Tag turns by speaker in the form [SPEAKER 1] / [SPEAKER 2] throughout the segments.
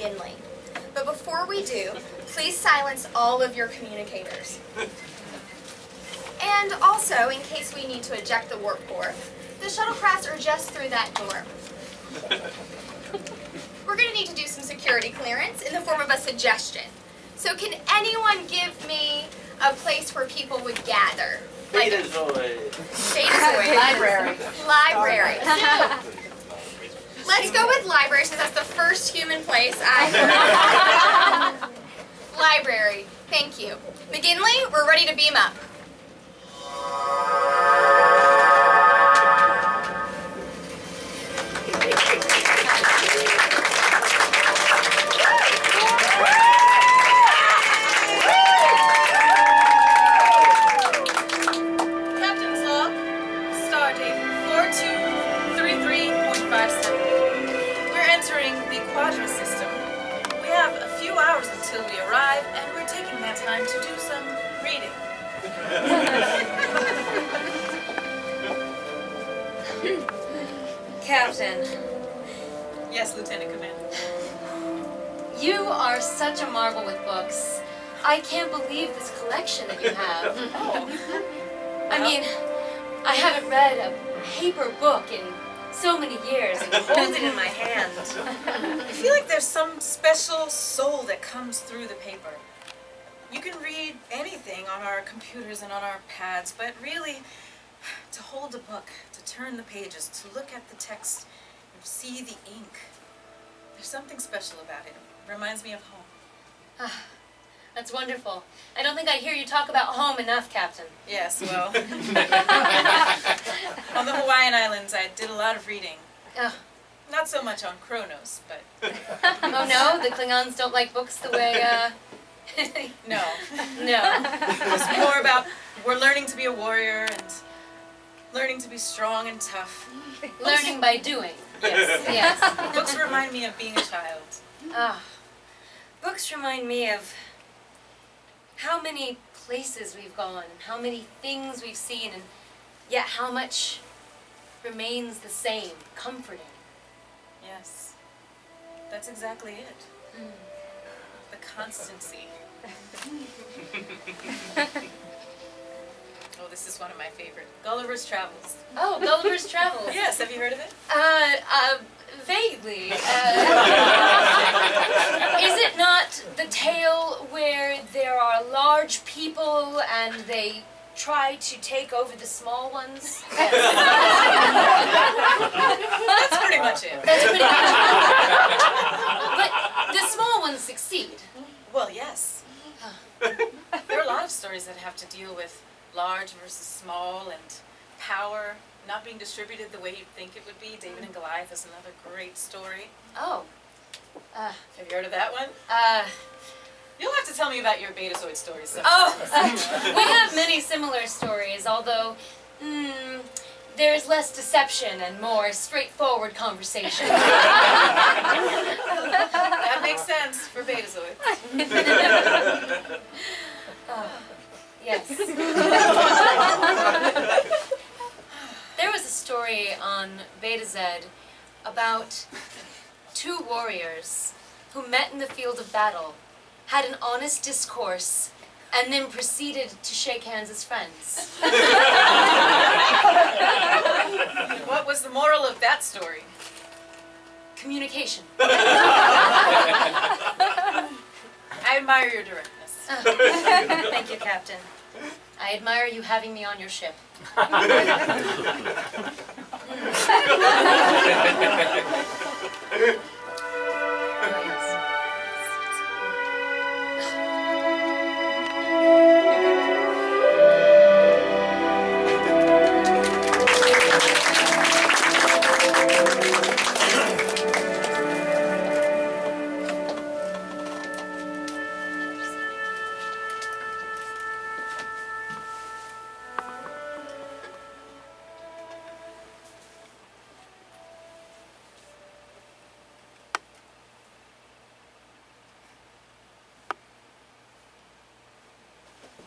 [SPEAKER 1] McGinley. But before we do, please silence all of your communicators. And also, in case we need to eject the warp core, the shuttlecrafts are just through that door. We're going to need to do some security clearance in the form of a suggestion. So can anyone give me a place where people would gather?
[SPEAKER 2] Betazoid.
[SPEAKER 1] Betazoid.
[SPEAKER 3] Library.
[SPEAKER 1] Library. Let's go with library since that's the first human place I heard. Library. Thank you. McGinley, we're ready to beam up.
[SPEAKER 4] Captain's log, stardate 4233.57. We're entering the Quadra system. We have a few hours until we arrive, and we're taking that time to do some reading.
[SPEAKER 3] Captain,
[SPEAKER 4] Yes, Lieutenant Commander.
[SPEAKER 3] you are such a marvel with books. I can't believe this collection that you have. I mean, I haven't read a paper book in so many years and hold it in my hand.
[SPEAKER 4] I feel like there's some special soul that comes through the paper. You can read anything on our computers and on our pads, but really, to hold a book, to turn the pages, to look at the text, and see the ink, there's something special about it. It reminds me of home.
[SPEAKER 3] That's wonderful. I don't think I hear you talk about home enough, Captain.
[SPEAKER 4] Yes, well, on the Hawaiian Islands, I did a lot of reading.
[SPEAKER 3] Oh,
[SPEAKER 4] Not so much on Kronos, but
[SPEAKER 3] oh no, the Klingons don't like books the way,
[SPEAKER 4] no.
[SPEAKER 3] no.
[SPEAKER 4] It's more about we're learning to be a warrior and learning to be strong and tough.
[SPEAKER 3] Learning by doing.
[SPEAKER 4] Yes.
[SPEAKER 3] Yes.
[SPEAKER 4] Books remind me of being a child.
[SPEAKER 3] Ah, books remind me of how many places we've gone and how many things we've seen, and yet how much remains the same, comforting.
[SPEAKER 4] Yes. That's exactly it. The constancy. Oh, this is one of my favorite. Gulliver's Travels.
[SPEAKER 3] Oh, Gulliver's Travels.
[SPEAKER 4] Yes, have you heard of it?
[SPEAKER 3] Vaguely. Is it not the tale where there are large people and they try to take over the small ones?
[SPEAKER 4] That's pretty much it.
[SPEAKER 3] That's pretty much it. But the small ones succeed.
[SPEAKER 4] Well, yes. There are a lot of stories that have to deal with large versus small and power not being distributed the way you'd think it would be. David and Goliath is another great story.
[SPEAKER 3] Oh.
[SPEAKER 4] Have you heard of that one? You'll have to tell me about your Betazoid stories sometime.
[SPEAKER 3] Oh, we have many similar stories, although there's less deception and more straightforward conversation.
[SPEAKER 4] That makes sense for Betazoids.
[SPEAKER 3] Yes. There was a story on Beta Z about two warriors who met in the field of battle, had an honest discourse, and then proceeded to shake hands as friends.
[SPEAKER 4] What was the moral of that story?
[SPEAKER 3] Communication.
[SPEAKER 4] I admire your directness.
[SPEAKER 3] Thank you, Captain. I admire you having me on your ship.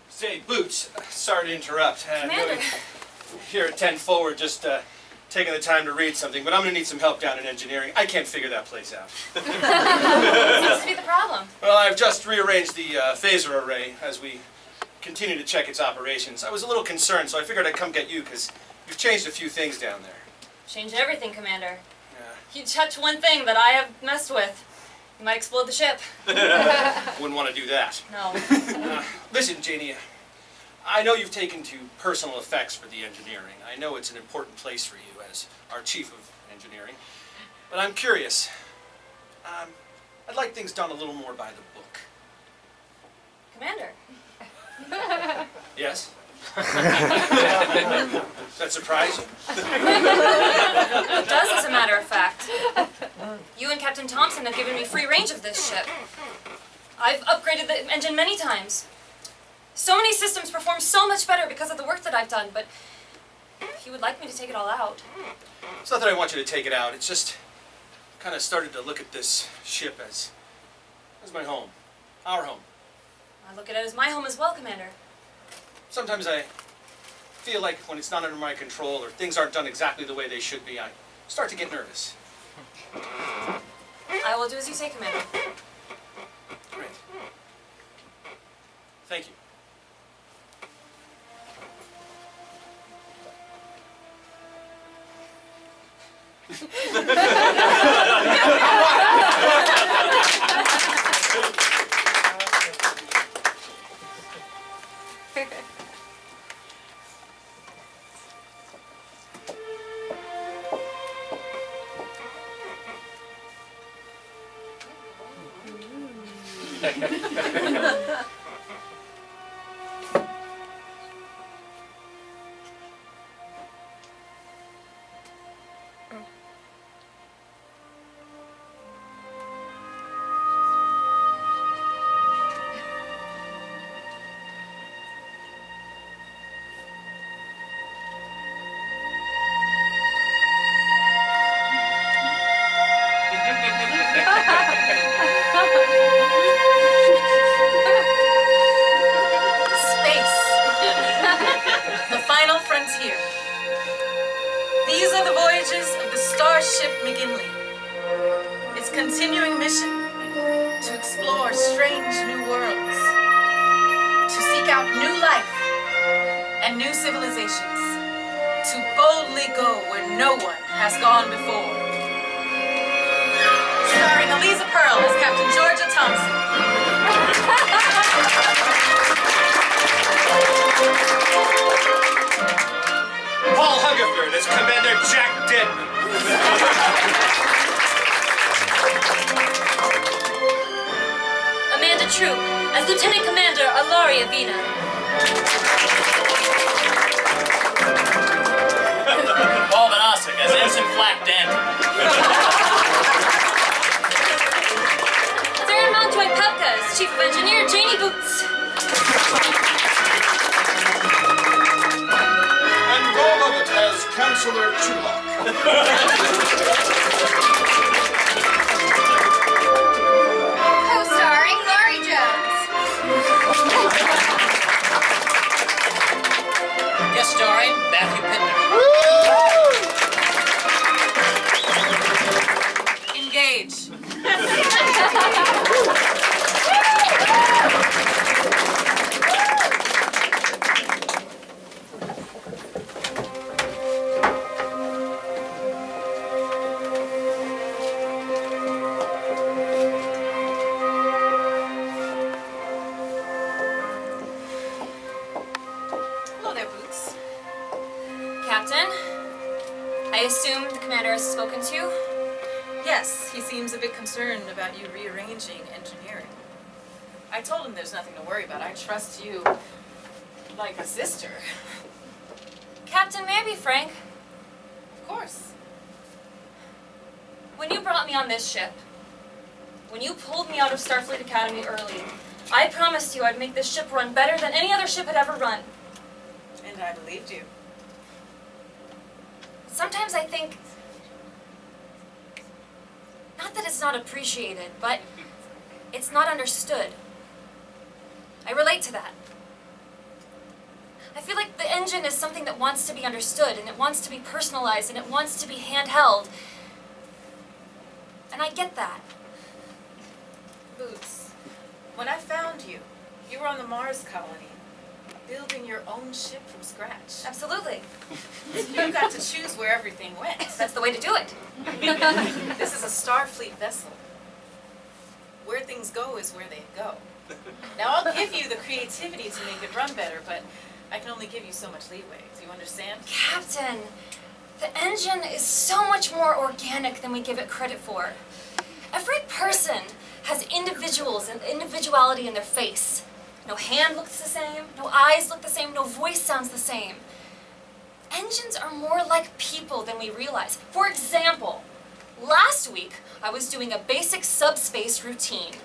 [SPEAKER 5] Say, Boots, sorry to interrupt.
[SPEAKER 3] Commander.
[SPEAKER 5] Here at 10 forward, just taking the time to read something, but I'm going to need some help down in engineering. I can't figure that place out. I've just rearranged the phaser array as we continue to check its operations. I was a little concerned, so I figured I'd come get you because you've changed a few things down there.
[SPEAKER 3] Change everything, Commander.
[SPEAKER 5] Yeah.
[SPEAKER 3] You touch one thing that I have messed with, you might explode the ship.
[SPEAKER 5] Wouldn't want to do that.
[SPEAKER 3] No.
[SPEAKER 5] Listen, Janie, I know you've taken to personal effects for the engineering. I know it's an important place for you as our chief of engineering. But I'm curious. I'd like things done a little more by the book.
[SPEAKER 3] Commander.
[SPEAKER 5] Yes? Does that surprise you?
[SPEAKER 3] It does, as a matter of fact. You and Captain Thompson have given me free range of this ship. I've upgraded the engine many times. So many systems perform so much better because of the work that I've done, but if you would like me to take it all out.
[SPEAKER 5] It's not that I want you to take it out. It's just kind of started to look at this ship as my home, our home.
[SPEAKER 3] I look at it as my home as well, Commander.
[SPEAKER 5] Sometimes I feel like when it's not under my control or things aren't done exactly the way they should be, I start to get nervous.
[SPEAKER 3] I will do as you say, Commander.
[SPEAKER 5] Great. Thank you.
[SPEAKER 4] These are the voyages of the starship McGinley. Its continuing mission to explore strange new worlds, to seek out new life and new civilizations, to boldly go where no one has gone before. Starring Eliza Pearl as Captain Georgia Thompson.
[SPEAKER 5] Paul Huggiford as Commander Jack Denman.
[SPEAKER 3] Amanda Troop as Lieutenant Commander Alaria Vina.
[SPEAKER 2] Paul Vanasek as Ensign Flack Danton.
[SPEAKER 3] Sarah Mountjoy Pepka as Chief of Engineer Janie Boots.
[SPEAKER 5] And Paul Lovett as Counselor Chu'lak.
[SPEAKER 1] Co-starring Laurie Jones.
[SPEAKER 2] Guest starring Matthew Pittman.
[SPEAKER 4] Engage. Hello there, Boots.
[SPEAKER 3] Captain, I assume the commander has spoken to you?
[SPEAKER 4] Yes, he seems a bit concerned about you rearranging engineering. I told him there's nothing to worry about. I trust you like a sister.
[SPEAKER 3] Captain, may I be frank?
[SPEAKER 4] Of course.
[SPEAKER 3] When you brought me on this ship, when you pulled me out of Starfleet Academy early, I promised you I'd make this ship run better than any other ship had ever run.
[SPEAKER 4] And I believed you.
[SPEAKER 3] Sometimes I think, not that it's not appreciated, but it's not understood. I relate to that. I feel like the engine is something that wants to be understood, and it wants to be personalized, and it wants to be handheld. And I get that.
[SPEAKER 4] Boots, You were on the Mars colony, building your own ship from scratch.
[SPEAKER 3] Absolutely.
[SPEAKER 4] You got to choose where everything went.
[SPEAKER 3] That's the way to do it.
[SPEAKER 4] This is a Starfleet vessel. Where things go is where they go. Now, I'll give you the creativity to make it run better, but I can only give you so much leeway. Do you understand?
[SPEAKER 3] Captain, the engine is so much more organic than we give it credit for. Every person has individuality in their face. No hand looks the same, no eyes look the same, no voice sounds the same. Engines are more like people than we realize. For example, last week I was doing a basic subspace routine.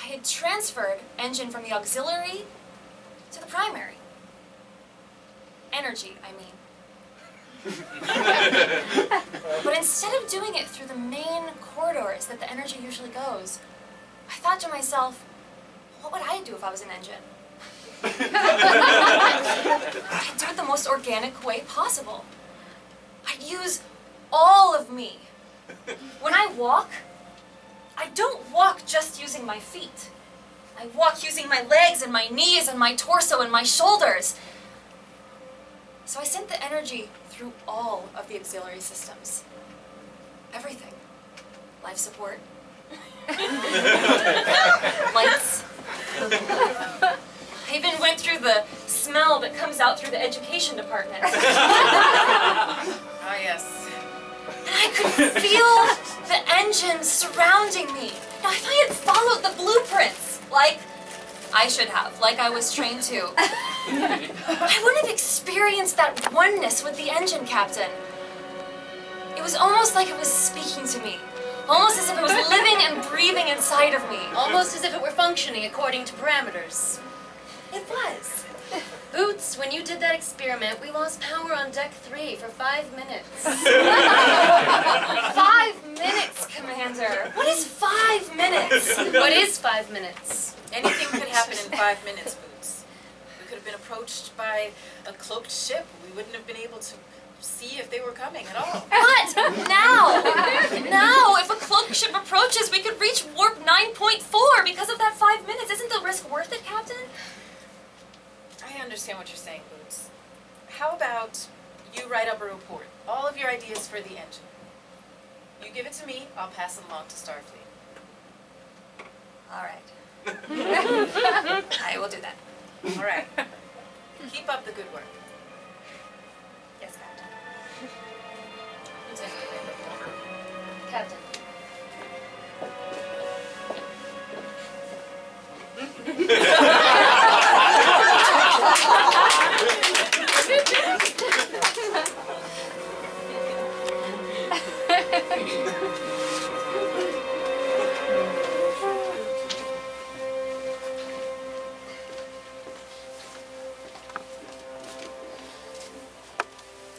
[SPEAKER 3] I had transferred engine from the auxiliary to the primary. Energy, I mean. But instead of doing it through the main corridors that the energy usually goes, I thought to myself, what would I do if I was an engine? I'd do it the most organic way possible. I'd use all of me. When I walk, I don't walk just using my feet. I walk using my legs and my knees and my torso and my shoulders. So I sent the energy through all of the auxiliary systems. Everything. Life support. Lights. I even went through the smell that comes out through the education department.
[SPEAKER 4] Ah, yes.
[SPEAKER 3] And I could feel the engine surrounding me. Now, if I had followed the blueprints, like I should have, like I was trained to, I wouldn't have experienced that oneness with the engine, Captain. It was almost like it was speaking to me. Almost as if it was living and breathing inside of me.
[SPEAKER 6] Almost as if it were functioning according to parameters.
[SPEAKER 3] It was.
[SPEAKER 6] Boots, when you did that experiment, we lost power on deck 3 for 5 minutes.
[SPEAKER 3] 5 minutes, Commander. What is 5 minutes?
[SPEAKER 6] What is 5 minutes?
[SPEAKER 4] Anything could happen in 5 minutes, Boots. We could have been approached by a cloaked ship. We wouldn't have been able to see if they were coming at all.
[SPEAKER 3] But now, if a cloaked ship approaches, we could reach warp 9.4 because of that 5 minutes. Isn't the risk worth it, Captain?
[SPEAKER 4] I understand what you're saying, Boots. How about you write up a report, all of your ideas for the engine. You give it to me, I'll pass it along to Starfleet.
[SPEAKER 3] All right. I will do that.
[SPEAKER 4] All right. Keep up the good work.
[SPEAKER 3] Yes, Captain.
[SPEAKER 6] Captain.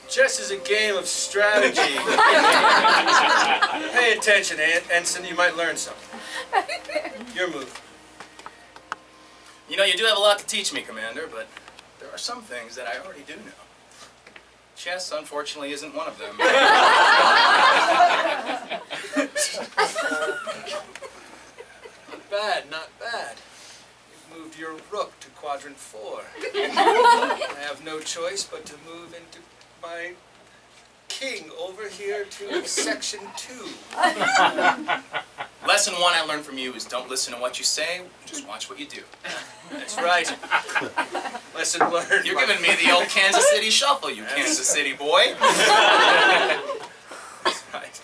[SPEAKER 5] Chess is a game of strategy. Pay attention, Ensign, you might learn something. Your move.
[SPEAKER 2] You know, you do have a lot to teach me, Commander, but there are some things that I already do know. Chess, unfortunately, isn't one of them.
[SPEAKER 5] Not bad, not bad. You've moved your rook to quadrant 4. I have no choice but to move into my king over here to section 2.
[SPEAKER 2] Lesson 1 I learned from you is don't listen to what you say, just watch what you do.
[SPEAKER 5] That's right. Lesson learned.
[SPEAKER 2] You're giving me the old Kansas City shuffle, you Kansas City boy.
[SPEAKER 5] That's right.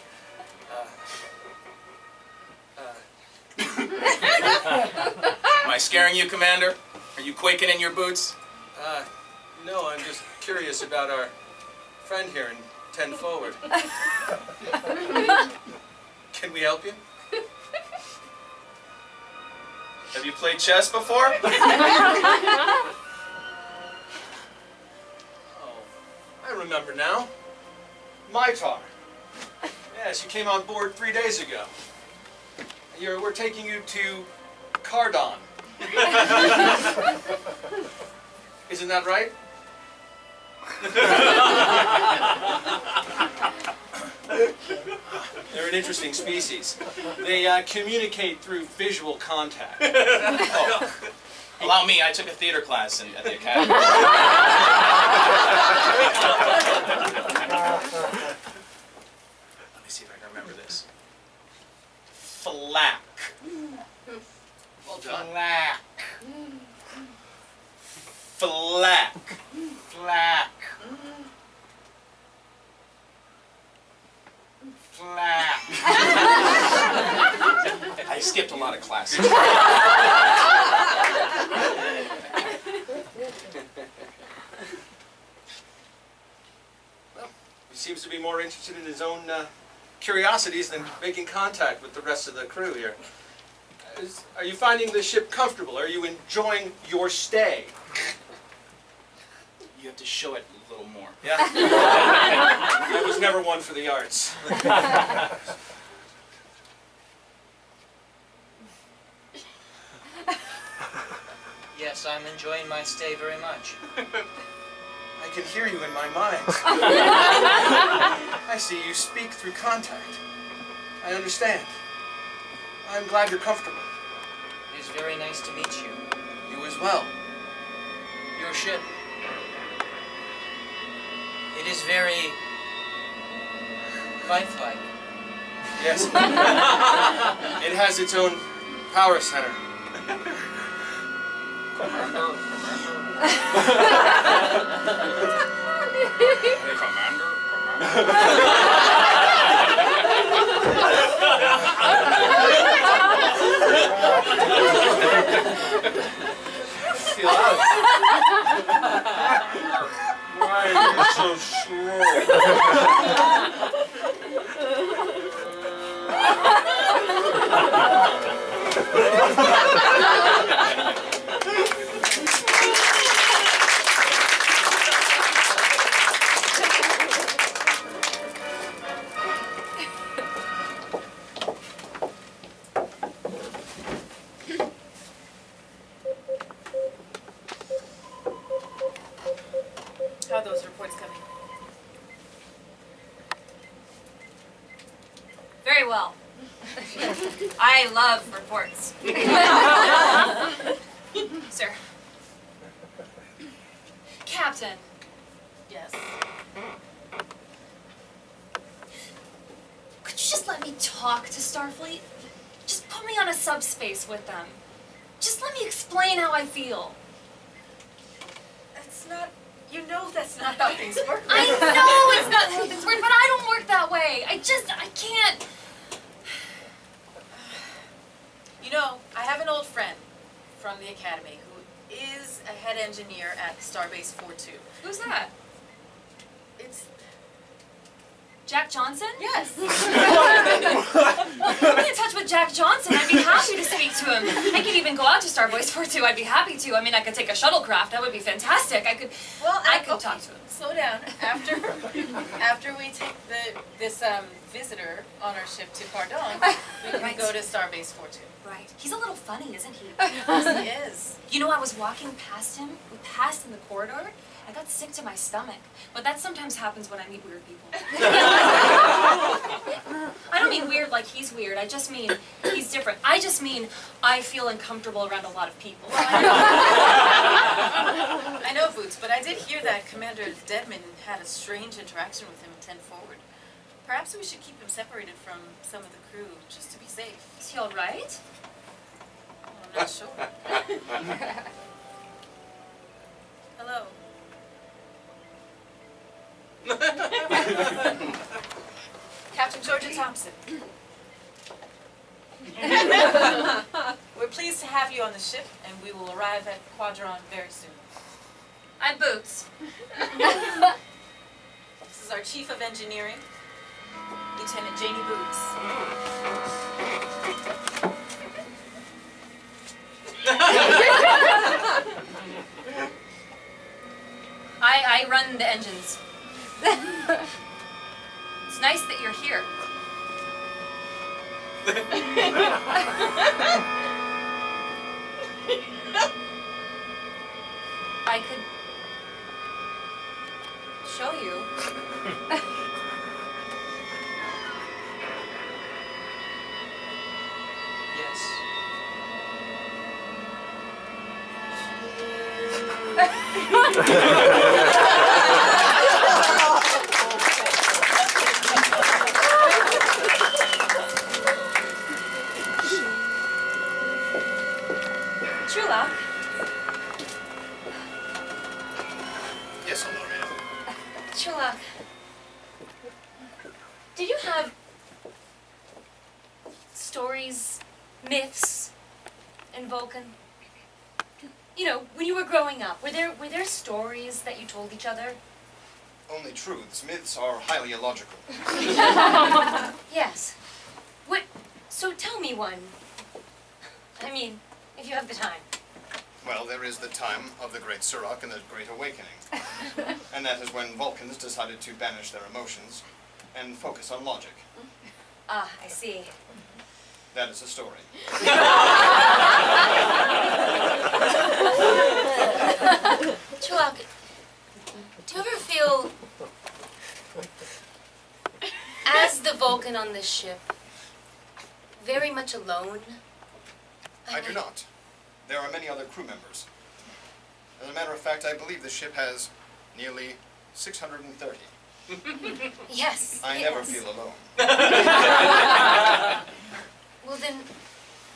[SPEAKER 2] Am I scaring you, Commander? Are you quaking in your boots?
[SPEAKER 5] No, I'm just curious about our friend here in 10 forward. Can we help you? Have you played chess before? Oh, I remember now. Mytar. Yes, you came on board 3 days ago. We're taking you to Cardon. Isn't that right? They're an interesting species. They communicate through visual contact.
[SPEAKER 2] Oh, allow me, I took a theater class at the academy. Let me see if I can remember this. Flack.
[SPEAKER 7] Well done.
[SPEAKER 2] Flack. Flack. Flack. Flack. I skipped a lot of classes.
[SPEAKER 5] Well, he seems to be more interested in his own curiosities than making contact with the rest of the crew here. Are you finding the ship comfortable? Are you enjoying your stay?
[SPEAKER 2] You have to show it a little more.
[SPEAKER 5] Yeah? I was never one for the arts.
[SPEAKER 7] Yes, I'm enjoying my stay very much.
[SPEAKER 5] I can hear you in my mind. I see you speak through contact. I understand. I'm glad you're comfortable.
[SPEAKER 7] It is very nice to meet you.
[SPEAKER 5] You as well.
[SPEAKER 7] Your ship. It is very lifelike.
[SPEAKER 5] Yes. It has its own power center. Feel out. Why are you so slow?
[SPEAKER 4] How are those reports coming?
[SPEAKER 3] Very well. I love reports. Sir. Captain.
[SPEAKER 4] Yes.
[SPEAKER 3] Could you just let me talk to Starfleet? Just put me on a subspace with them. Just let me explain how I feel.
[SPEAKER 4] That's not, you know that's not how things work.
[SPEAKER 3] I know it's not how things work, but I don't work that way. I can't.
[SPEAKER 4] You know, I have an old friend from the academy who is a head engineer at Starbase 42.
[SPEAKER 3] Who's that?
[SPEAKER 4] It's,
[SPEAKER 3] Jack Johnson?
[SPEAKER 4] yes.
[SPEAKER 3] Put me in touch with Jack Johnson. I'd be happy to speak to him. I could even go out to Starbase 42. I'd be happy to. I mean, I could take a shuttlecraft. That would be fantastic. I could
[SPEAKER 4] Okay,
[SPEAKER 3] talk to him.
[SPEAKER 4] Slow down. After we take this visitor on our ship to Pardon, we can
[SPEAKER 3] Right.
[SPEAKER 4] go to Starbase 42.
[SPEAKER 3] Right. He's a little funny, isn't he?
[SPEAKER 4] Yes, he is.
[SPEAKER 3] You know, I was walking past him. We passed in the corridor. I got sick to my stomach. But that sometimes happens when I meet weird people. I don't mean weird like he's weird. I just mean he's different. I just mean I feel uncomfortable around a lot of people.
[SPEAKER 4] I know, Boots, but I did hear that Commander Deadman had a strange interaction with him in 10 Forward. Perhaps we should keep him separated from some of the crew, just to be safe.
[SPEAKER 3] Is he all right?
[SPEAKER 4] Well, I'm not sure. Hello. Captain Georgia Thompson. We're pleased to have you on the ship, and we will arrive at Quadron very soon.
[SPEAKER 3] I'm Boots.
[SPEAKER 4] This is our Chief of Engineering, Lieutenant Janie Boots.
[SPEAKER 3] I run the engines. It's nice that you're here. I could show you. Chu'lak,
[SPEAKER 2] Yes, Honoria.
[SPEAKER 3] Chu'lak, did you have stories, myths in Vulcan? You know, when you were growing up, were there stories that you told each other?
[SPEAKER 8] Only truths. Myths are highly illogical.
[SPEAKER 3] Yes. What? So tell me one. I mean, if you have the time.
[SPEAKER 8] Well, there is the time of the Great Surrak and the Great Awakening. And that is when Vulcans decided to banish their emotions and focus on logic.
[SPEAKER 3] Ah, I see.
[SPEAKER 8] That is a story.
[SPEAKER 3] Chu'lak, do you ever feel, as the Vulcan on this ship, very much alone?
[SPEAKER 8] I do not. There are many other crew members. As a matter of fact, I believe the ship has nearly 630.
[SPEAKER 3] Yes.
[SPEAKER 8] I
[SPEAKER 3] yes.
[SPEAKER 8] never feel alone.
[SPEAKER 3] Well then,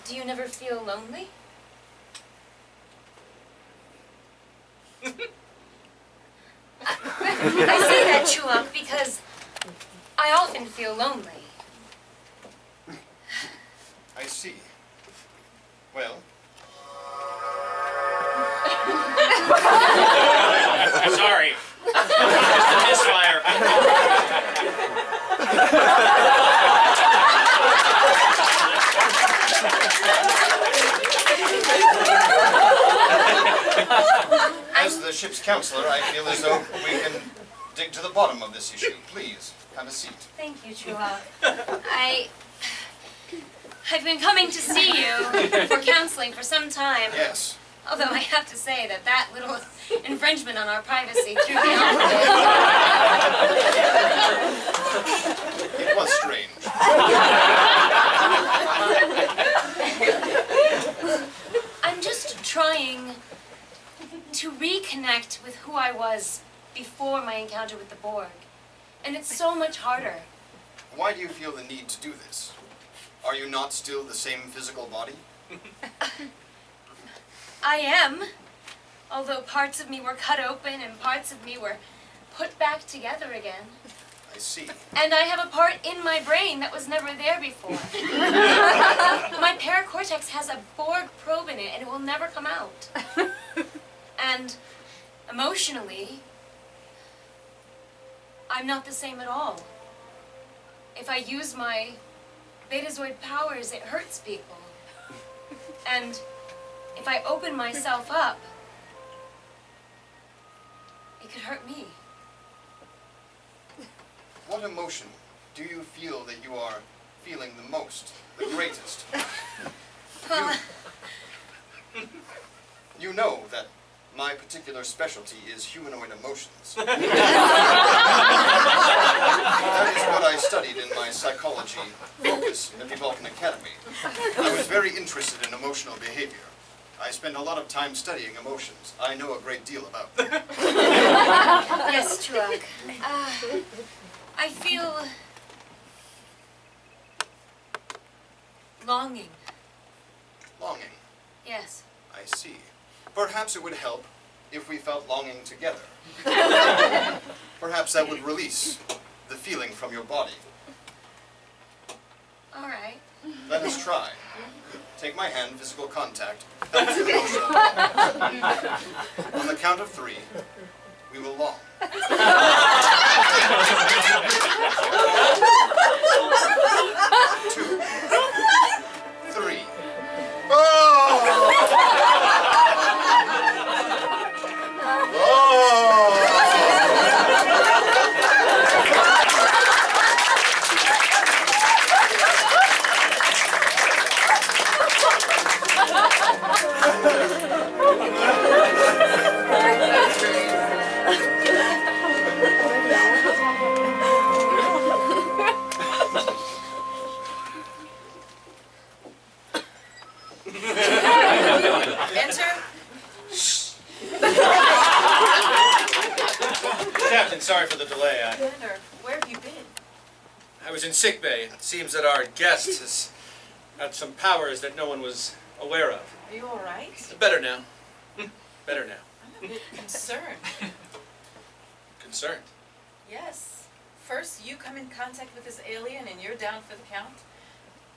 [SPEAKER 3] do you never feel lonely? I say that, Chu'lak, because I often feel lonely.
[SPEAKER 8] I see. Well,
[SPEAKER 2] Sorry. Just a misfire.
[SPEAKER 8] as the ship's counselor, I feel as though we can dig to the bottom of this issue. Please, have a seat.
[SPEAKER 3] Thank you, Chu'lak. I've been coming to see you for counseling for some time.
[SPEAKER 8] Yes.
[SPEAKER 3] Although I have to say that little infringement on our privacy threw me off a bit.
[SPEAKER 8] It was strange.
[SPEAKER 3] I'm just trying to reconnect with who I was before my encounter with the Borg. And it's so much harder.
[SPEAKER 8] Why do you feel the need to do this? Are you not still the same physical body?
[SPEAKER 3] I am, although parts of me were cut open and parts of me were put back together again.
[SPEAKER 8] I see.
[SPEAKER 3] And I have a part in my brain that was never there before. My paracortex has a Borg probe in it and it will never come out. And emotionally, I'm not the same at all. If I use my Betazoid powers, it hurts people. And if I open myself up, it could hurt me.
[SPEAKER 8] What emotion do you feel that you are feeling the most, the greatest? You know that my particular specialty is humanoid emotions. That is what I studied in my psychology focus at the Vulcan Academy. I was very interested in emotional behavior. I spent a lot of time studying emotions. I know a great deal about them.
[SPEAKER 3] Yes, Chu'lak. I feel longing.
[SPEAKER 8] Longing.
[SPEAKER 3] Yes.
[SPEAKER 8] I see. Perhaps it would help if we felt longing together. Perhaps that would release the feeling from your body.
[SPEAKER 3] All right.
[SPEAKER 8] Let us try. Take my hand, physical contact. Helps emotional. On the count of 3, we will long. 2, 3.
[SPEAKER 4] Enter.
[SPEAKER 5] Captain, sorry for the delay.
[SPEAKER 4] Commander, where have you been?
[SPEAKER 5] I was in sick bay. It seems that our guest has had some powers that no one was aware of.
[SPEAKER 4] Are you all right?
[SPEAKER 5] Better now. Better now.
[SPEAKER 4] I'm a bit concerned.
[SPEAKER 5] Concerned.
[SPEAKER 4] Yes. First, you come in contact with this alien and you're down for the count.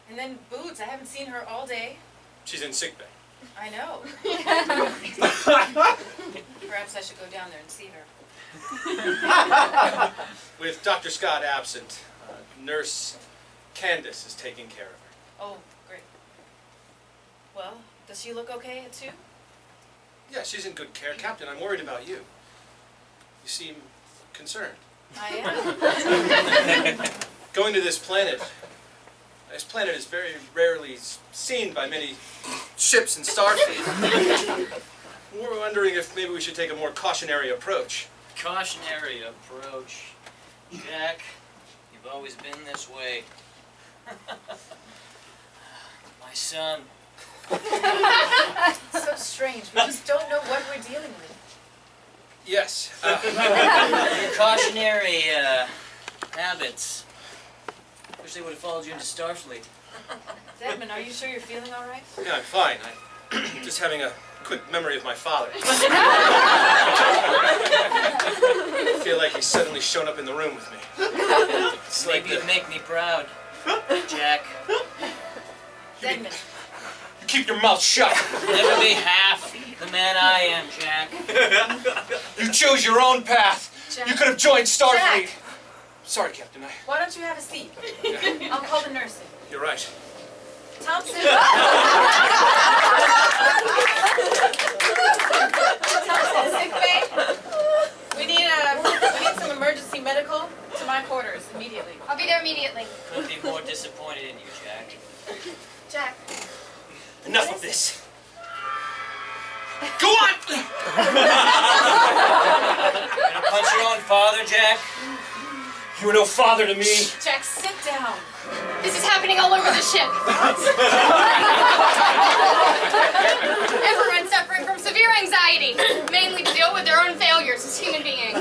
[SPEAKER 4] And then Boots, I haven't seen her all day.
[SPEAKER 5] She's in sick bay.
[SPEAKER 4] I know. Perhaps I should go down there and see her.
[SPEAKER 5] With Dr. Scott absent, Nurse Candace is taking care of her.
[SPEAKER 4] Oh, great. Well, does she look okay too?
[SPEAKER 5] Yeah, she's in good care. Captain, I'm worried about you. You seem concerned.
[SPEAKER 4] I am.
[SPEAKER 5] Going to this planet is very rarely seen by many ships in Starfleet. We're wondering if maybe we should take a more cautionary approach.
[SPEAKER 7] Cautionary approach. Jack, you've always been this way. My son.
[SPEAKER 4] So strange. We just don't know what we're dealing with.
[SPEAKER 5] Yes.
[SPEAKER 7] Your cautionary habits. Wish they would have followed you into Starfleet.
[SPEAKER 4] Desmond, are you sure you're feeling all right?
[SPEAKER 5] Yeah, I'm fine. I'm just having a quick memory of my father. I feel like he's suddenly shown up in the room with me. It's like
[SPEAKER 7] Maybe you'd make me proud, Jack.
[SPEAKER 4] Desmond.
[SPEAKER 5] You keep your mouth shut.
[SPEAKER 7] Never be half the man I am, Jack.
[SPEAKER 5] You chose your own path.
[SPEAKER 4] Jack.
[SPEAKER 5] You could have joined Starfleet.
[SPEAKER 4] Jack.
[SPEAKER 5] Sorry, Captain.
[SPEAKER 4] Why don't you have a seat? I'll call the nurse in.
[SPEAKER 5] You're right.
[SPEAKER 4] Thompson. Thompson, sick bay. We need some emergency medical to my quarters immediately.
[SPEAKER 1] I'll be there immediately.
[SPEAKER 7] Couldn't be more disappointed in you, Jack.
[SPEAKER 1] Jack.
[SPEAKER 5] Enough of this. Go on!
[SPEAKER 7] You gonna punch your own father, Jack?
[SPEAKER 5] You were no father to me.
[SPEAKER 4] Jack, sit down.
[SPEAKER 1] This is happening all over the ship. Everyone's suffering from severe anxiety, mainly to deal with their own failures as human beings.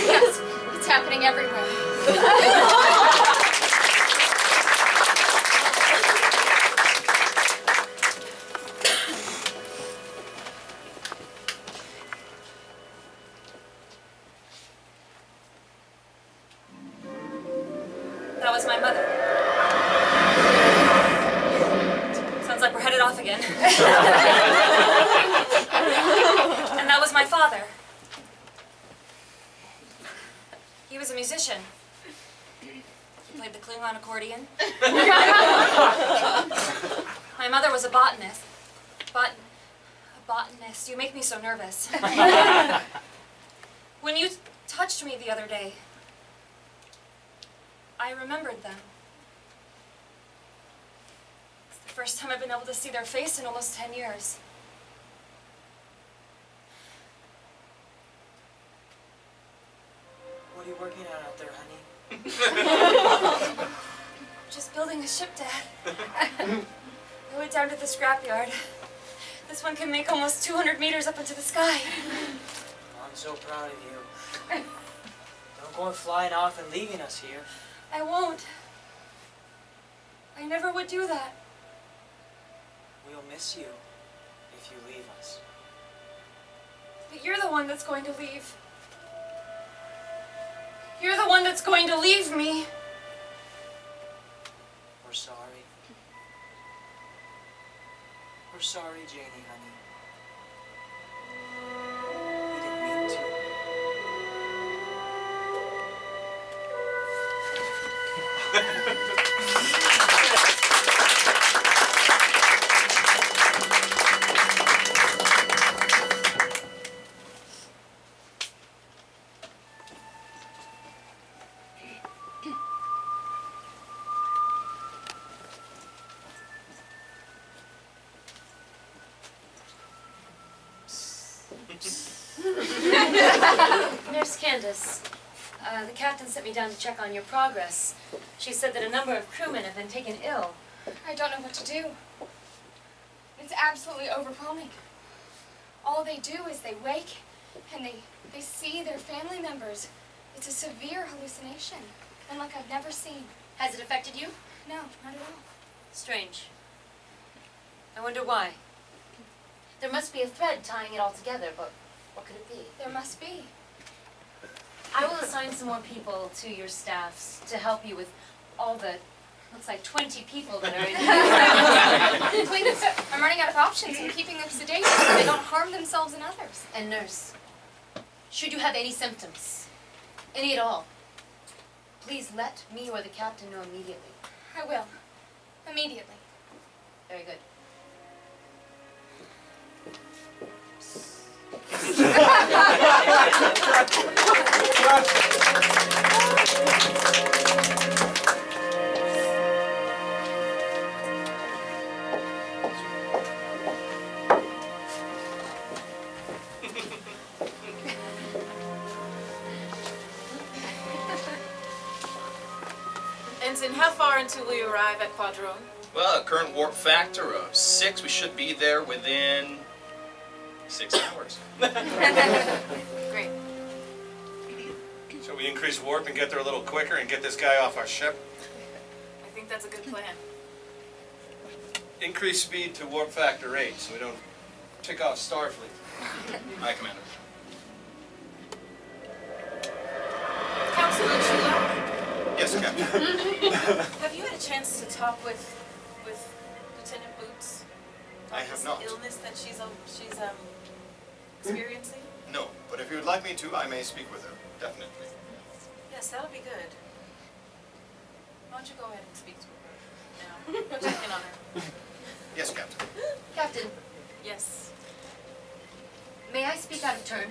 [SPEAKER 1] Yes, it's happening everywhere.
[SPEAKER 3] That was my mother. Sounds like we're headed off again. And that was my father. He was a musician. He played the Klingon accordion. My mother was a botanist. A botanist. You make me so nervous. When you touched me the other day, I remembered them. It's the first time I've been able to see their face in almost 10 years.
[SPEAKER 7] What are you working on out there, honey?
[SPEAKER 3] Just building a ship, Dad. I went down to the scrapyard. This one can make almost 200 meters up into the sky.
[SPEAKER 7] I'm so proud of you. Don't go flying off and leaving us here.
[SPEAKER 3] I won't. I never would do that.
[SPEAKER 7] We'll miss you if you leave us.
[SPEAKER 3] But you're the one that's going to leave. You're the one that's going to leave me.
[SPEAKER 7] We're sorry. We're sorry, Janie, honey. We didn't mean to.
[SPEAKER 3] Nurse Candace, the captain sent me down to check on your progress. She said that a number of crewmen have been taken ill.
[SPEAKER 1] I don't know what to do. It's absolutely overwhelming. All they do is they wake and they see their family members. It's a severe hallucination, and like I've never seen.
[SPEAKER 3] Has it affected you?
[SPEAKER 1] No, not at all.
[SPEAKER 3] Strange. I wonder why. There must be a thread tying it all together, but what could it be?
[SPEAKER 1] There must be.
[SPEAKER 3] I will assign some more people to your staffs to help you with all the, looks like 20 people that are in here.
[SPEAKER 1] Please, I'm running out of options. I'm keeping them sedated so they don't harm themselves and others.
[SPEAKER 3] And nurse, should you have any symptoms, any at all, please let me or the captain know immediately.
[SPEAKER 1] I will. Immediately.
[SPEAKER 3] Very good.
[SPEAKER 4] Ensign, how far until we arrive at Quadrone?
[SPEAKER 2] Well, a current warp factor of 6. We should be there within 6 hours.
[SPEAKER 4] Great.
[SPEAKER 5] Shall we increase warp and get there a little quicker and get this guy off our ship?
[SPEAKER 4] I think that's a good plan.
[SPEAKER 5] Increase speed to warp factor 8 so we don't pick off Starfleet.
[SPEAKER 2] Aye, Commander.
[SPEAKER 4] Counselor Chu'lak,
[SPEAKER 8] Yes, Captain.
[SPEAKER 4] have you had a chance to talk with Lieutenant Boots?
[SPEAKER 8] I have
[SPEAKER 4] This
[SPEAKER 8] not.
[SPEAKER 4] illness that she's experiencing?
[SPEAKER 8] No, but if you would like me to, I may speak with her. Definitely.
[SPEAKER 4] Yes, that'll be good. Why don't you go ahead and speak to her now? Check in on her.
[SPEAKER 8] Yes, Captain.
[SPEAKER 3] Captain,
[SPEAKER 4] Yes.
[SPEAKER 3] may I speak out of turn?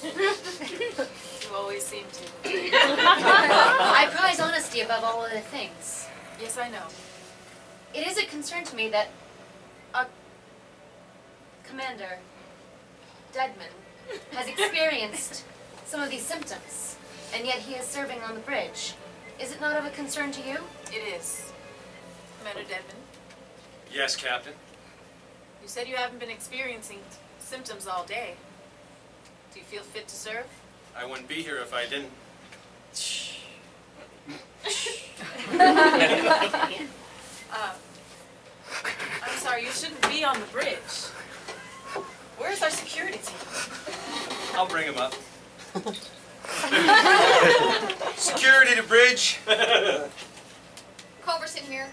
[SPEAKER 4] You always seem to.
[SPEAKER 3] I prize honesty above all other things.
[SPEAKER 4] Yes, I know.
[SPEAKER 3] It is a concern to me that our commander, Deadman, has experienced some of these symptoms, and yet he is serving on the bridge. Is it not of a concern to you?
[SPEAKER 4] It is. Commander Deadman,
[SPEAKER 5] Yes, Captain.
[SPEAKER 4] you said you haven't been experiencing symptoms all day. Do you feel fit to serve?
[SPEAKER 5] I wouldn't be here if I didn't.
[SPEAKER 4] I'm sorry, you shouldn't be on the bridge. Where's our security team?
[SPEAKER 5] I'll bring him up. Security to bridge.
[SPEAKER 1] Culverson here.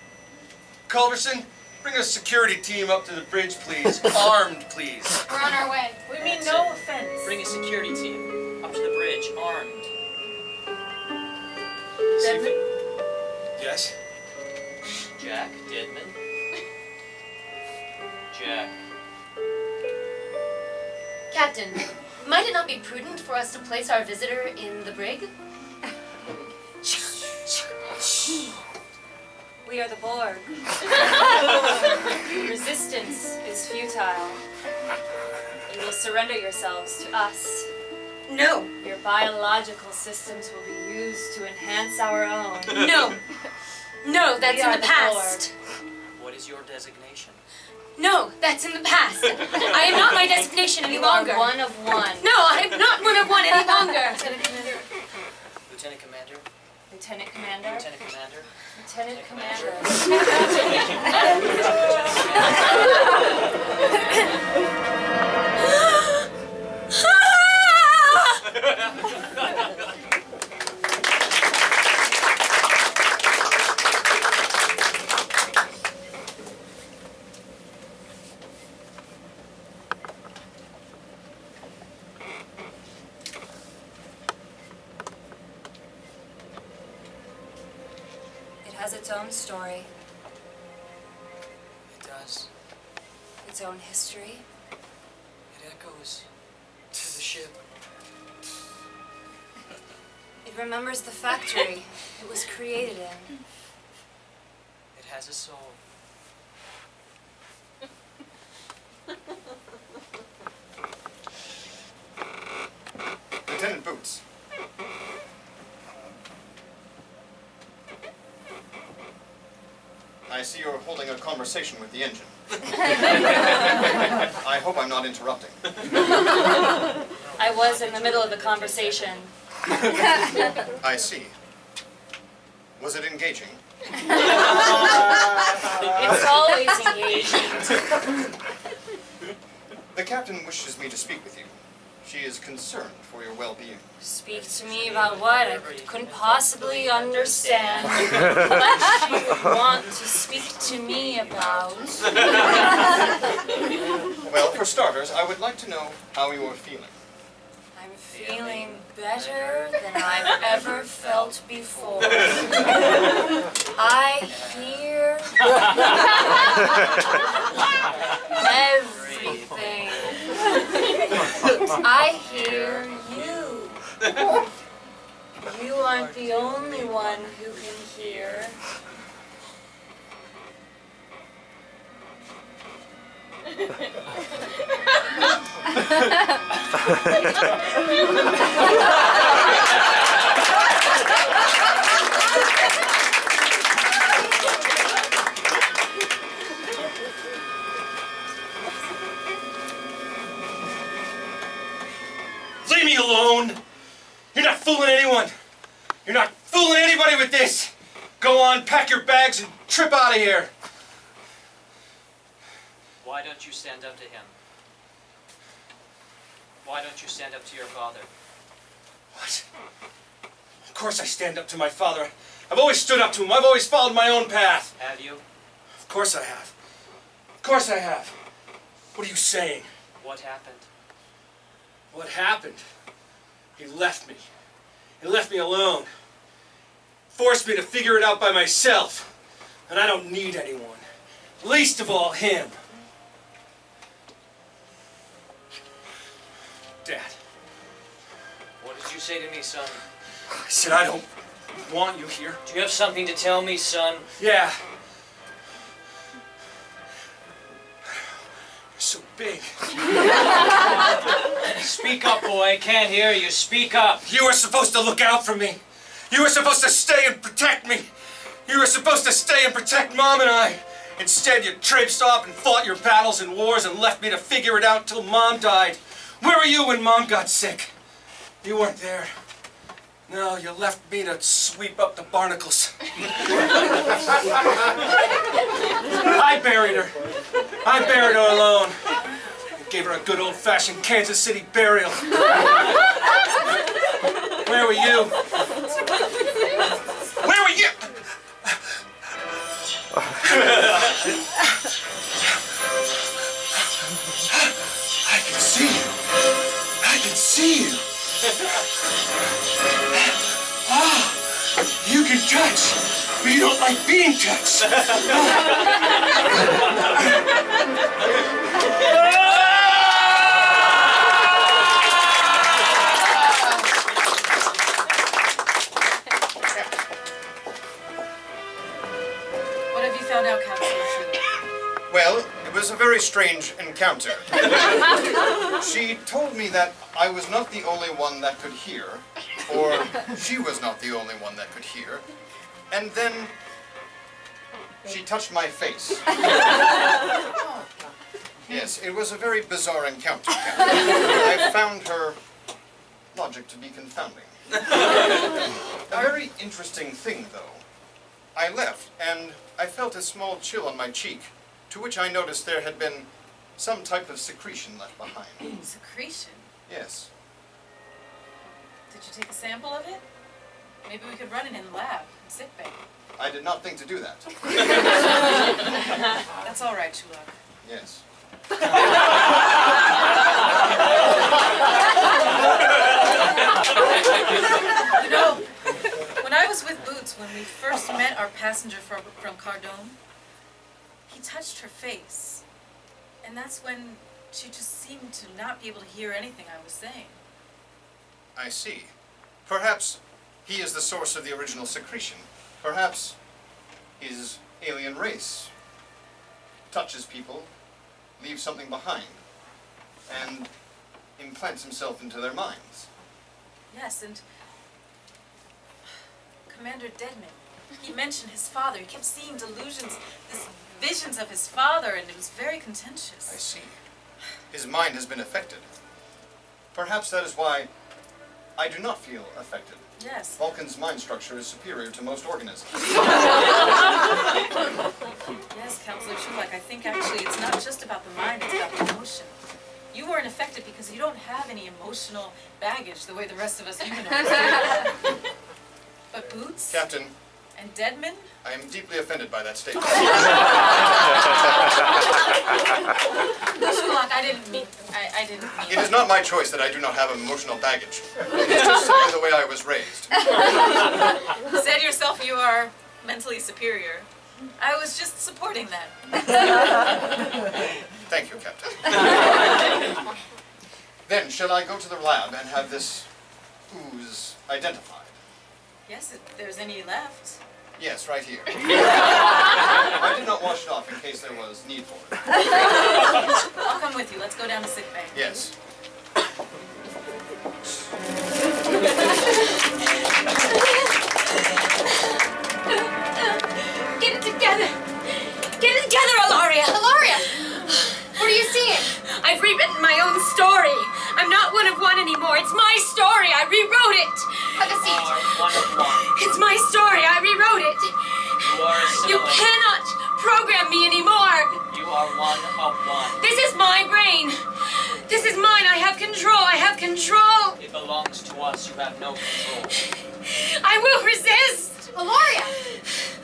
[SPEAKER 5] Culverson, bring a security team up to the bridge, please. Armed, please.
[SPEAKER 1] We're on our way.
[SPEAKER 4] We mean no offense.
[SPEAKER 7] Bring a security team up to the bridge, armed.
[SPEAKER 4] Deadman?
[SPEAKER 5] Yes?
[SPEAKER 7] Jack, Deadman. Jack.
[SPEAKER 3] Captain, might it not be prudent for us to place our visitor in the brig?
[SPEAKER 9] We are the Borg. Resistance is futile. You will surrender yourselves to us.
[SPEAKER 3] No.
[SPEAKER 9] Your biological systems will be used to enhance our own.
[SPEAKER 3] No. No, that's
[SPEAKER 9] We
[SPEAKER 3] in
[SPEAKER 9] are
[SPEAKER 3] the
[SPEAKER 9] the
[SPEAKER 3] past.
[SPEAKER 7] What is your designation?
[SPEAKER 3] No, that's in the past. I am not my designation any
[SPEAKER 9] You
[SPEAKER 3] longer.
[SPEAKER 9] are one of one.
[SPEAKER 3] No, I am not one of one any longer.
[SPEAKER 7] Lieutenant Commander?
[SPEAKER 9] Lieutenant Commander.
[SPEAKER 7] Lieutenant Commander?
[SPEAKER 9] Lieutenant Commander. It has its own story,
[SPEAKER 7] It does.
[SPEAKER 9] its own history.
[SPEAKER 7] It echoes to the ship.
[SPEAKER 9] It remembers the factory it was created in.
[SPEAKER 7] It has a soul.
[SPEAKER 8] Lieutenant Boots. I see you're holding a conversation with the engine. I hope I'm not interrupting.
[SPEAKER 9] I was in the middle of the conversation.
[SPEAKER 8] I see. Was it engaging?
[SPEAKER 9] It's always engaging.
[SPEAKER 8] The captain wishes me to speak with you. She is concerned for your well-being.
[SPEAKER 9] Speak to me about what I couldn't possibly understand. What she would want to speak to me about.
[SPEAKER 8] Well, for starters, I would like to know how you are feeling.
[SPEAKER 9] I'm feeling better than I've ever felt before. I hear everything. I hear you. You aren't the only one who can hear.
[SPEAKER 5] Leave me alone! You're not fooling anyone! You're not fooling anybody with this! Go on, pack your bags and trip out of here!
[SPEAKER 7] Why don't you stand up to him? Why don't you stand up to your father?
[SPEAKER 5] What? Of course I stand up to my father. I've always stood up to him. I've always followed my own path.
[SPEAKER 7] Have you?
[SPEAKER 5] Of course I have. Of course I have. What are you saying?
[SPEAKER 7] What happened?
[SPEAKER 5] What happened? He left me. He left me alone. Forced me to figure it out by myself. And I don't need anyone. Least of all him. Dad.
[SPEAKER 7] What did you say to me, son?
[SPEAKER 5] I said I don't want you here.
[SPEAKER 7] Do you have something to tell me, son?
[SPEAKER 5] Yeah. You're so big.
[SPEAKER 7] Speak up, boy. I can't hear you. Speak up.
[SPEAKER 5] You were supposed to look out for me. You were supposed to stay and protect me. You were supposed to stay and protect Mom and I. Instead, you traipsed off and fought your battles and wars and left me to figure it out till Mom died. Where were you when Mom got sick? You weren't there. No, you left me to sweep up the barnacles. I buried her. I buried her alone. Gave her a good old-fashioned Kansas City burial. Where were you? Where were you? I can see you. I can see you. Ah, you can touch, but you don't like being touched.
[SPEAKER 4] What have you found out, Captain?
[SPEAKER 8] Well, it was a very strange encounter. She told me that I was not the only one that could hear, or she was not the only one that could hear, and then she touched my face. Yes, it was a very bizarre encounter, Captain. I found her logic to be confounding. A very interesting thing, though. I left, and I felt a small chill on my cheek, to which I noticed there had been some type of secretion left behind.
[SPEAKER 4] Secretion?
[SPEAKER 8] Yes.
[SPEAKER 4] Did you take a sample of it? Maybe we could run it in the lab, in sickbay.
[SPEAKER 8] I did not think to do that.
[SPEAKER 4] That's all right, Chu'lak.
[SPEAKER 8] Yes.
[SPEAKER 4] You know, when I was with Boots, when we first met our passenger from Cardone, he touched her face. And that's when she just seemed to not be able to hear anything I was saying.
[SPEAKER 8] I see. Perhaps he is the source of the original secretion. Perhaps his alien race touches people, leaves something behind, and implants himself into their minds.
[SPEAKER 4] Yes, and Commander Deadman, He mentioned his father. He kept seeing delusions, visions of his father, and it was very contentious.
[SPEAKER 8] I see. His mind has been affected. Perhaps that is why I do not feel affected.
[SPEAKER 4] Yes.
[SPEAKER 8] Vulcan's mind structure is superior to most organisms.
[SPEAKER 4] Yes, Counselor Chu'lak, I think actually it's not just about the mind, it's about the emotion. You weren't affected because you don't have any emotional baggage the way the rest of us humanoids do. But Boots
[SPEAKER 8] Captain,
[SPEAKER 4] and Deadman?
[SPEAKER 8] I am deeply offended by that statement.
[SPEAKER 4] Chu'lak, I didn't mean
[SPEAKER 8] It is not my choice that I do not have emotional baggage. It is just simply the way I was raised.
[SPEAKER 4] You said yourself you are mentally superior. I was just supporting that.
[SPEAKER 8] Thank you, Captain. Then, shall I go to the lab and have this ooze identified?
[SPEAKER 4] Yes, if there's any left.
[SPEAKER 8] Yes, right here. I did not wash it off in case there was need for it.
[SPEAKER 4] I'll come with you. Let's go down to sick bay.
[SPEAKER 8] Yes.
[SPEAKER 9] Get it together! Get it together, Ilaria!
[SPEAKER 1] Hilaria, what are you seeing?
[SPEAKER 9] I've rewritten my own story. I'm not one of one anymore. It's my story. I rewrote it.
[SPEAKER 1] Have a
[SPEAKER 7] You
[SPEAKER 1] seat.
[SPEAKER 7] are one of one.
[SPEAKER 9] It's my story. I rewrote it.
[SPEAKER 7] You are
[SPEAKER 9] You
[SPEAKER 7] assimilated.
[SPEAKER 9] cannot program me anymore.
[SPEAKER 7] You are one of one.
[SPEAKER 9] This is my brain. This is mine. I have control. I have control.
[SPEAKER 7] It belongs to us. You have no control.
[SPEAKER 9] I will resist.
[SPEAKER 1] Hilaria,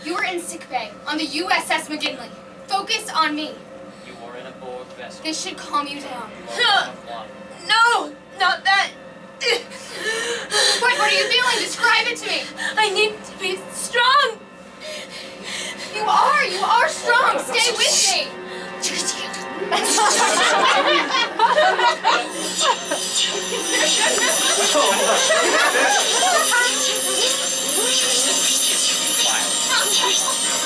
[SPEAKER 1] you were in sickbay on the U.S.S. McGinley. Focus on me.
[SPEAKER 7] You are in a Borg vessel.
[SPEAKER 1] This should calm you down.
[SPEAKER 7] You are one of one.
[SPEAKER 9] No, not that.
[SPEAKER 1] What are you feeling? Describe it to me.
[SPEAKER 9] I need to be strong.
[SPEAKER 1] You are strong. Stay with me.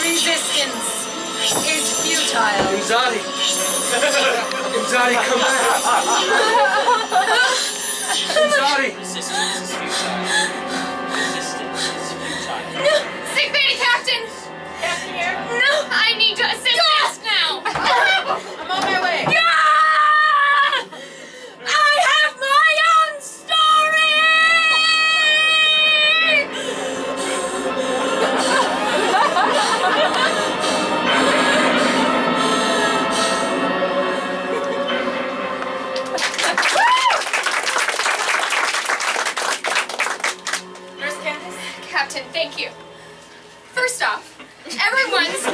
[SPEAKER 9] Resistance is futile.
[SPEAKER 5] Imzadi! Imzadi, come back! Imzadi!
[SPEAKER 7] Resistance is futile. Resistance is futile.
[SPEAKER 1] Sick bay, Captain.
[SPEAKER 4] Captain here.
[SPEAKER 1] No, I need assistance now.
[SPEAKER 4] I'm on my way.
[SPEAKER 9] I have my own story!
[SPEAKER 4] Nurse Candace?
[SPEAKER 1] Captain, thank you. First off, everyone's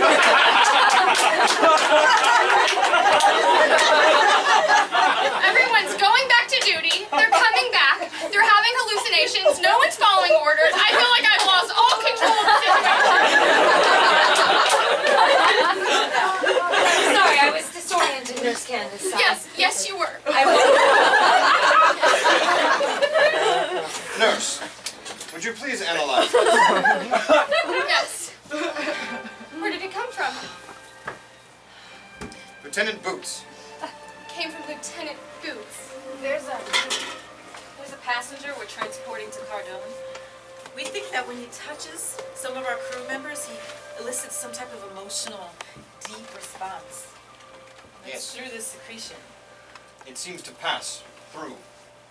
[SPEAKER 1] going back to duty. They're coming back. They're having hallucinations. No one's following orders. I feel like I've lost all control of the situation.
[SPEAKER 9] Sorry, I was disoriented, Nurse Candace.
[SPEAKER 1] Yes, you were.
[SPEAKER 8] Nurse, would you please analyze this?
[SPEAKER 1] Yes. Where did it come from?
[SPEAKER 8] Lieutenant Boots.
[SPEAKER 1] Came from Lieutenant Boots.
[SPEAKER 4] There's a passenger we're transporting to Cardone. We think that when he touches some of our crew members, he elicits some type of emotional, deep response. It's
[SPEAKER 8] Yes.
[SPEAKER 4] through this secretion.
[SPEAKER 8] It seems to pass through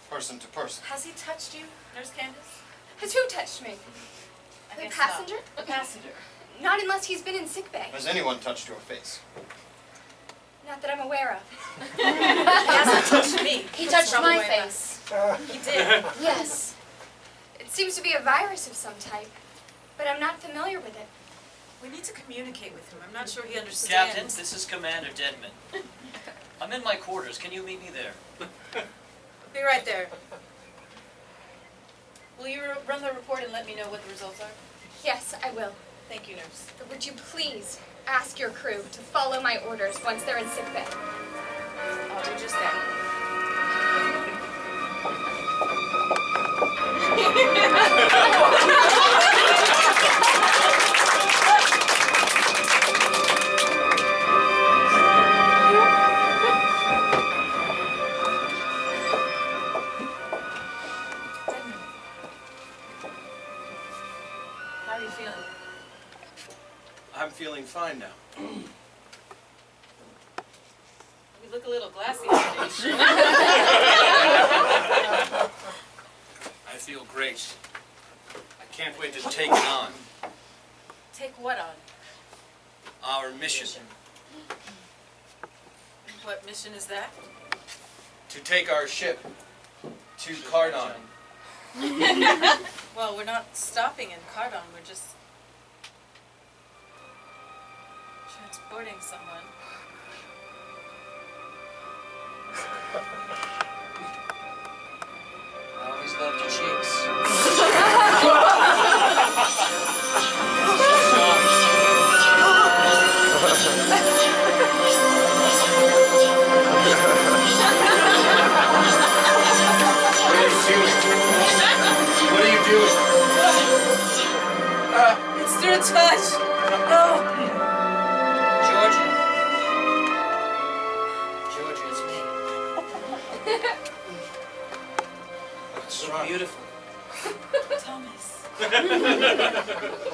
[SPEAKER 8] person to person.
[SPEAKER 4] Has he touched you, Nurse Candace?
[SPEAKER 1] Has who touched me?
[SPEAKER 4] I
[SPEAKER 1] The
[SPEAKER 4] guess
[SPEAKER 1] passenger?
[SPEAKER 4] not. The passenger.
[SPEAKER 1] Not unless he's been in sickbay.
[SPEAKER 8] Has anyone touched your face?
[SPEAKER 1] Not that I'm aware of.
[SPEAKER 4] He hasn't touched me.
[SPEAKER 1] He touched
[SPEAKER 4] Probably
[SPEAKER 1] my
[SPEAKER 4] why not.
[SPEAKER 1] face.
[SPEAKER 4] He did.
[SPEAKER 1] Yes. It seems to be a virus of some type, but I'm not familiar with it.
[SPEAKER 4] We need to communicate with him. I'm not sure he understands.
[SPEAKER 7] Captain, this is Commander Deadman. I'm in my quarters. Can you meet me there?
[SPEAKER 4] Be right there. Will you run the report and let me know what the results are?
[SPEAKER 1] Yes, I will.
[SPEAKER 4] Thank you, nurse.
[SPEAKER 1] But would you please ask your crew to follow my orders once they're in sickbay?
[SPEAKER 4] I'll do just that. How are you feeling?
[SPEAKER 5] feeling fine now.
[SPEAKER 4] You look a little glassy today, Sean.
[SPEAKER 5] I feel great. I can't wait to take it on.
[SPEAKER 4] Take what on?
[SPEAKER 5] Our mission.
[SPEAKER 4] What mission is that?
[SPEAKER 5] To take our ship to Cardon.
[SPEAKER 4] Well, we're not stopping in Cardon, we're just transporting someone.
[SPEAKER 7] I always loved your cheeks.
[SPEAKER 2] What are you doing?
[SPEAKER 4] It's through touch! Oh!
[SPEAKER 7] Georgia. Georgia, it's me.
[SPEAKER 5] What's
[SPEAKER 7] You're
[SPEAKER 5] wrong?
[SPEAKER 7] beautiful.
[SPEAKER 4] Thomas.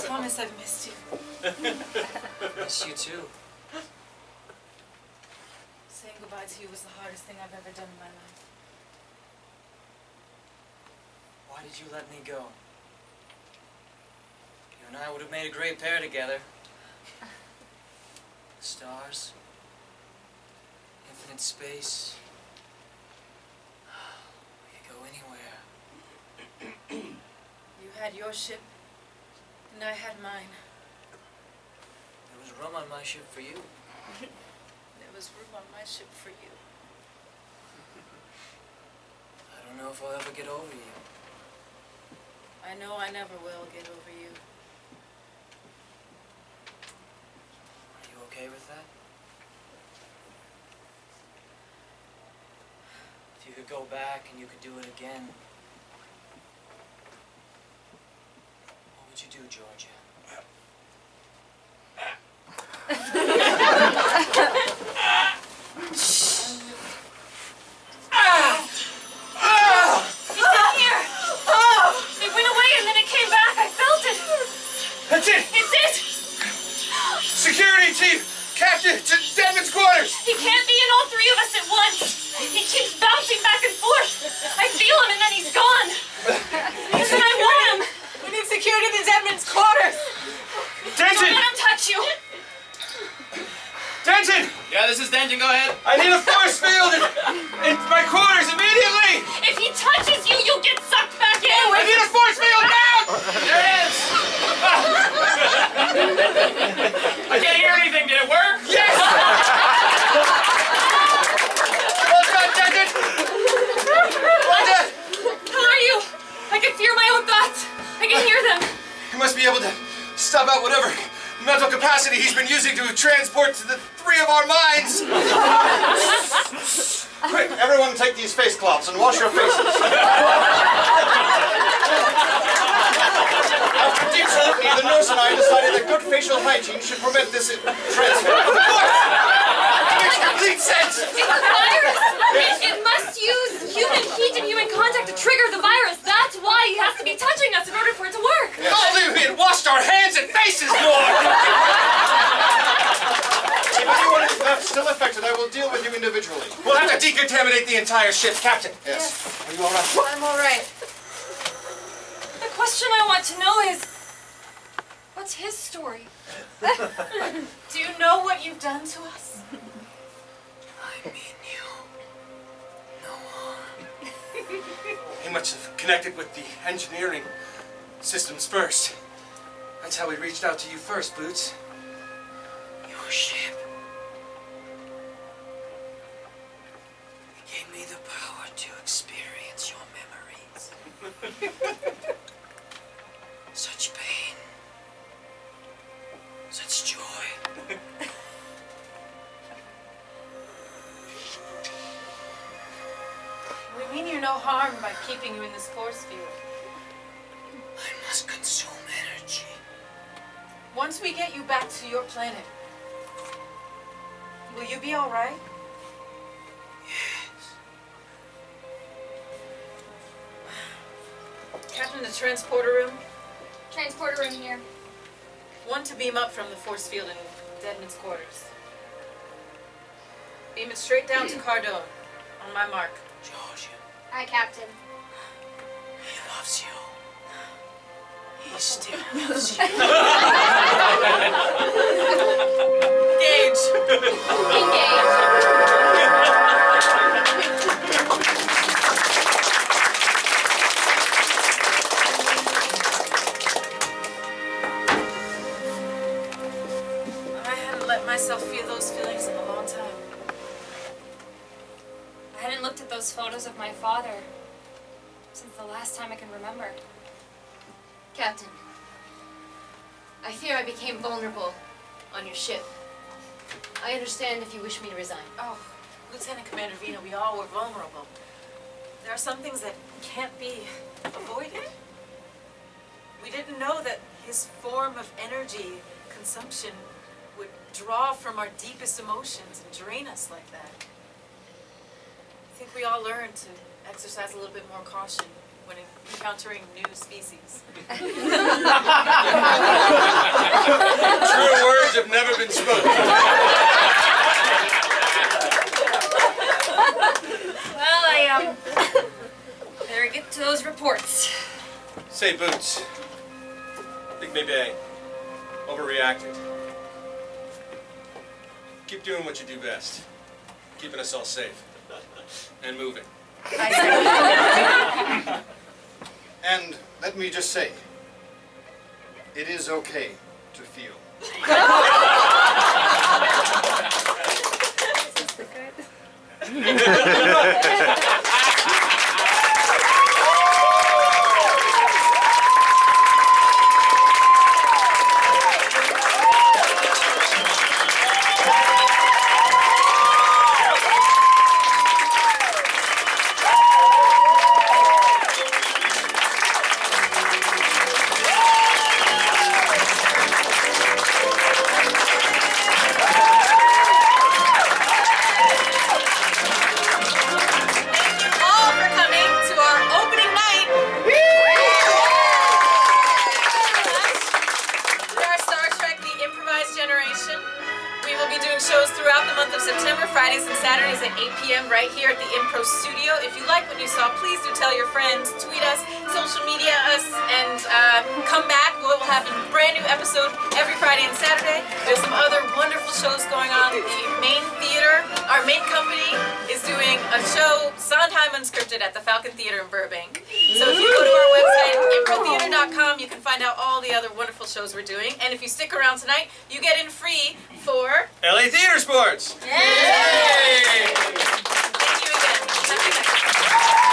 [SPEAKER 4] Thomas, I've missed you.
[SPEAKER 7] Miss you too.
[SPEAKER 4] Saying goodbye to you was the hardest thing I've ever done in my life.
[SPEAKER 7] Why did you let me go? You and I would have made a great pair together. Stars. Infinite space. We could go anywhere.
[SPEAKER 4] You had your ship, and I had mine.
[SPEAKER 7] There was room on my ship for you.
[SPEAKER 4] There was room on my ship for you.
[SPEAKER 7] I don't know if I'll ever get over you.
[SPEAKER 4] I know I never will get over you.
[SPEAKER 7] Are you okay with that? If you could go back and you could do it again, what would you do, Georgia?
[SPEAKER 9] It went away and then it came back. I felt it.
[SPEAKER 5] That's it!
[SPEAKER 9] It's it.
[SPEAKER 5] Security chief! Captain! To Denman's quarters!
[SPEAKER 9] He can't be in all three of us at once. He keeps bouncing back and forth. I feel him and then he's gone. And then I want him.
[SPEAKER 4] We need security to Edmund's quarters!
[SPEAKER 9] Don't
[SPEAKER 5] Denton!
[SPEAKER 9] let him touch you.
[SPEAKER 5] Denton!
[SPEAKER 2] Yeah, this is Denton. Go ahead.
[SPEAKER 5] I need a force field in my quarters immediately!
[SPEAKER 9] If he touches you, you'll get sucked back in.
[SPEAKER 5] I need a force field now!
[SPEAKER 2] There it is. I can't hear anything. Did it work?
[SPEAKER 5] Yes! Well done, Denton! Well done!
[SPEAKER 9] How are you? I can hear my own thoughts. I can hear them.
[SPEAKER 5] He must be able to stop out whatever mental capacity he's been using to transport to the three of our minds.
[SPEAKER 8] Quick, everyone take these face cloths and wash your faces. After deep scrutiny, the nurse and I decided that good facial hygiene should prevent this transfer.
[SPEAKER 5] It makes complete sense!
[SPEAKER 9] It's a virus. It must use human heat and human contact to trigger the virus. That's why he has to be touching us in order for it to work.
[SPEAKER 5] If only we had washed our hands and faces more!
[SPEAKER 8] If anyone is left still affected, I will deal with you individually.
[SPEAKER 5] We'll have to decontaminate the entire ship. Captain,
[SPEAKER 8] Yes.
[SPEAKER 5] are you all right?
[SPEAKER 4] I'm alright.
[SPEAKER 9] The question I want to know is, what's his story?
[SPEAKER 4] Do you know what you've done to us?
[SPEAKER 7] I mean you. No harm.
[SPEAKER 5] He must have connected with the engineering systems first. That's how we reached out to you first, Boots.
[SPEAKER 7] Your ship. It gave me the power to experience your memories. Such pain. Such joy.
[SPEAKER 4] We mean you no harm by keeping you in this force field.
[SPEAKER 7] I must consume energy.
[SPEAKER 4] Once we get you back to your planet, will you be alright?
[SPEAKER 7] Yes.
[SPEAKER 4] Captain, the transporter room.
[SPEAKER 1] Transporter room here.
[SPEAKER 4] One to beam up from the force field in Deadman's quarters. Beam it straight down to Cardone. On my mark.
[SPEAKER 7] Georgia,
[SPEAKER 1] Aye, Captain.
[SPEAKER 7] he loves you. He still loves you.
[SPEAKER 4] Engage!
[SPEAKER 1] Engage.
[SPEAKER 4] I hadn't let myself feel those feelings in a long time.
[SPEAKER 9] I hadn't looked at those photos of my father since the last time I can remember.
[SPEAKER 3] Captain, I fear I became vulnerable on your ship. I understand if you wish me to resign.
[SPEAKER 4] Oh, Lieutenant Commander Vina, we all were vulnerable. There are some things that can't be avoided. We didn't know that his form of energy consumption would draw from our deepest emotions and drain us like that. I think we all learned to exercise a little bit more caution when encountering new species.
[SPEAKER 5] True words have never been spoken.
[SPEAKER 9] Well, I better get to those reports.
[SPEAKER 5] Say, Boots. I think maybe I overreacted. Keep doing what you do best. Keeping us all safe. And moving.
[SPEAKER 8] And let me just say, it is okay to feel.
[SPEAKER 4] Fridays and Saturdays at 8 p.m. right here at the Impro studio. If you like what you saw, please do tell your friends, tweet us, social media us, and come back. We'll have a brand new episode every Friday and Saturday. There's some other wonderful shows going on. The main theater, our main company, is doing a show, Sondheim Unscripted, at the Falcon Theater in Burbank. So if you go to our website, improtheater.com, you can find out all the other wonderful shows we're doing. And if you stick around tonight, you get in free for
[SPEAKER 5] LA Theater Sports!
[SPEAKER 4] Yay! Thank you again.